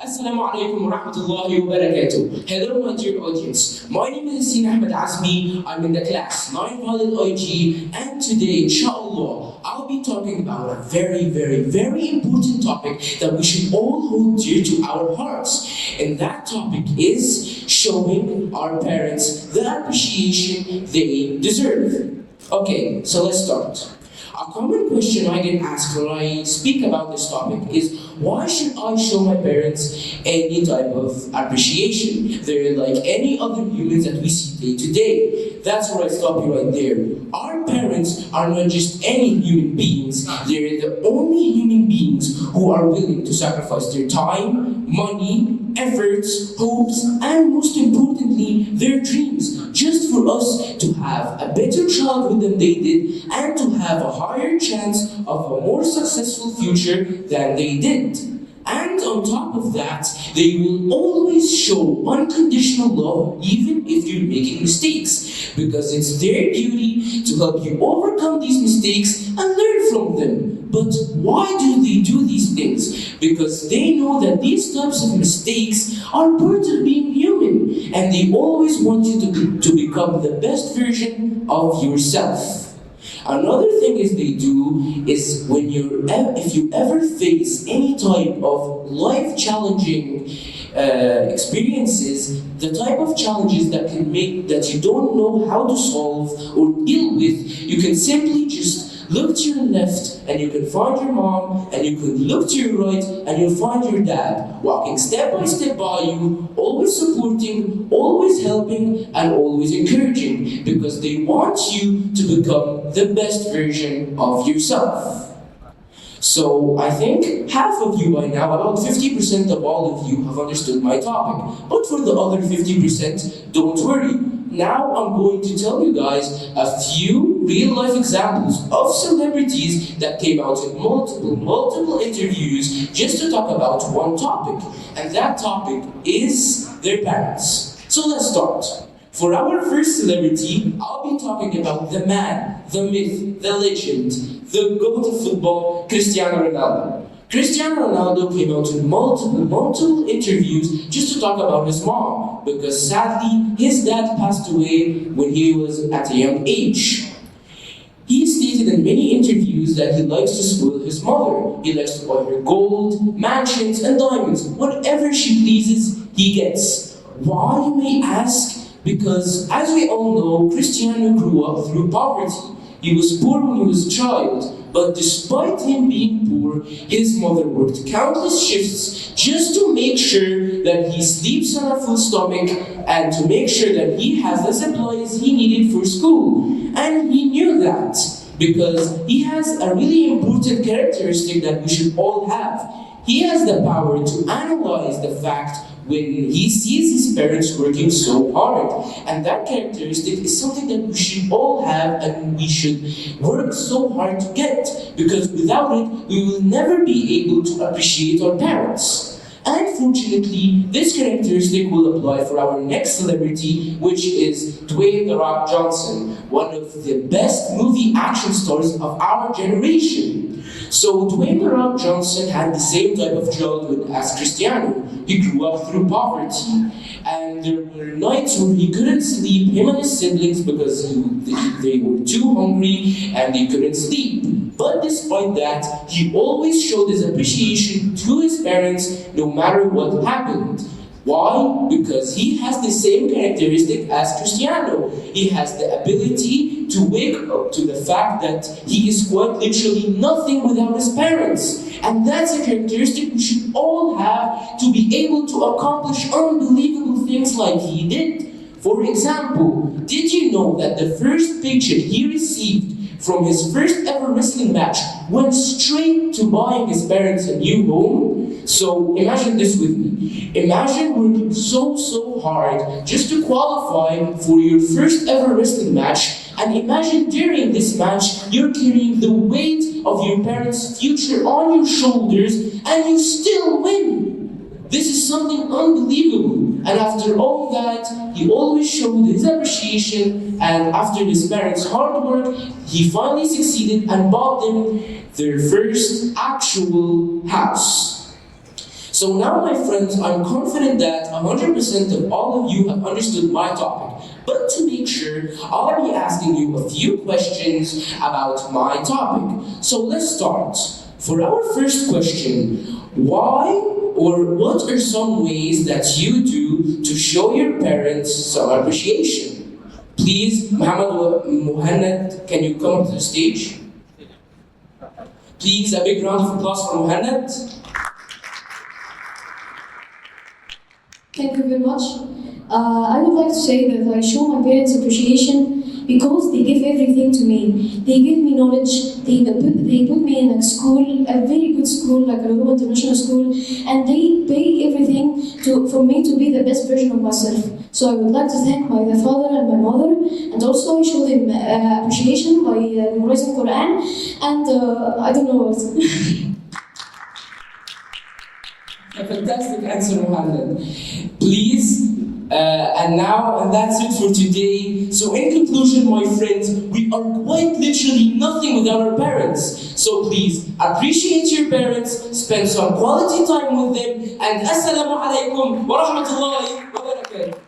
Assalamu alaikum wa rahmatullahi wa barakatuh. Hello, my dear audience. My name is Yassin Azmy. I'm in the class 9 Valid IG, and today, inshallah, I'll be talking about a very, very, very important topic that we should all hold dear to our hearts. And that topic is showing our parents the appreciation they deserve. Okay, so let's start. A common question I get asked when I speak about this topic is, why should I show my parents any type of appreciation? They're like any other humans that we see day to day. That's where I stop you right there. Our parents are not just any human beings, they're the only human beings who are willing to sacrifice their time, money, efforts, hopes, and most importantly, their dreams, just for us to have a better childhood than they did and to have a higher chance of a more successful future than they did. And on top of that, they will always show unconditional love even if you're making mistakes, because it's their duty to help you overcome these mistakes and learn from them. But why do they do these things? Because they know that these types of mistakes are part of being human, and they always want you to become the best version of yourself. Another thing is they do is if you ever face any type of life-challenging experiences, the type of challenges that you don't know how to solve or deal with, you can simply just look to your left and you can find your mom, and you can look to your right and you'll find your dad walking step by step by you, always supporting, always helping, and always encouraging, because they want you to become the best version of yourself. So I think half of you by now, about 50% of all of you have understood my topic. But for the other 50%, don't worry. Now I'm going to tell you guys a few real-life examples of celebrities that came out in multiple interviews just to talk about one topic. And that topic is their parents. So let's start. For our first celebrity, I'll be talking about the man, the myth, the legend, the GOAT of football, Cristiano Ronaldo. Cristiano Ronaldo came out in multiple interviews just to talk about his mom, because sadly, his dad passed away when he was at a young age. He stated in many interviews that he likes to spoil his mother. He likes to buy her gold, mansions, and diamonds. Whatever she pleases, he gets. Why, you may ask? Because, as we all know, Cristiano grew up through poverty. He was poor when he was a child, but despite him being poor, his mother worked countless shifts just to make sure that he sleeps on a full stomach and to make sure that he has the supplies he needed for school. And he knew that because he has a really important characteristic that we should all have. He has the power to analyze the fact when he sees his parents working so hard. And that characteristic is something that we should all have and we should work so hard to get, because without it, we will never be able to appreciate our parents. And fortunately, this characteristic will apply for our next celebrity, which is Dwayne "The Rock" Johnson, one of the best movie action stars of our generation. So Dwayne "The Rock" Johnson had the same type of childhood as Cristiano. He grew up through poverty, and there were nights where he couldn't sleep, him and his siblings, because they were too hungry and they couldn't sleep. But despite that, he always showed his appreciation to his parents no matter what happened. Why? Because he has the same characteristic as Cristiano. He has the ability to wake up to the fact that he is quite literally nothing without his parents. And that's a characteristic we should all have to be able to accomplish unbelievable things like he did. For example, did you know that the first paycheck he received from his first ever wrestling match went straight to buying his parents a new home? So imagine this with me. Imagine working so hard just to qualify for your first ever wrestling match, and imagine during this match you're carrying the weight of your parents' future on your shoulders and you still win. This is something unbelievable. And after all that, he always showed his appreciation, and after his parents' hard work, he finally succeeded and bought them their first actual house. So now, my friends, I'm confident that 100% of all of you have understood my topic. But to make sure, I'll be asking you a few questions about my topic. So let's start. For our first question, why or what are some ways that you do to show your parents some appreciation? Please, Muhammad Muhannad, can you come up to the stage? Please, a big round of applause for Muhannad. Thank you very much. I would like to say that I show my parents appreciation because they give everything to me. They give me knowledge, they put me in a school, a very good school like Oruba International School, and they pay everything for me to be the best version of myself. So I would like to thank my father and my mother, and also I show them appreciation by memorizing Quran, and I don't know what. A fantastic answer, Muhammad. Please, and that's it for today. So in conclusion, my friends, we are quite literally nothing without our parents. So please, appreciate your parents, spend some quality time with them, and assalamu alaikum wa rahmatullahi wa barakatuh.